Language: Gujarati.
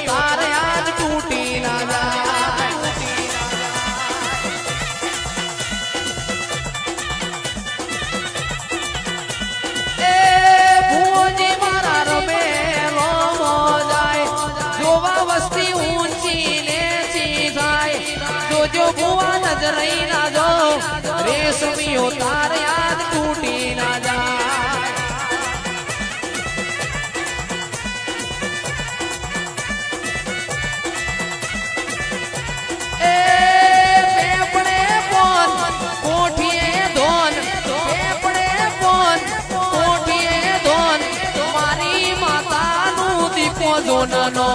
તાર યાદ તૂટી ના જાય એ ભુવનજી મારા રમે રોમો જાય જોવા વસ્તી ઊંચી નેચી થાય જોજો ભુવા નજરઈ ના જો રેશમીઓ તાર યાદ તૂટી ના જાય એ પેપડે પોન કોઠીએ ધોન પેપડે પોન કોઠીએ ધોન મારી માતાનું દીપો જોનનો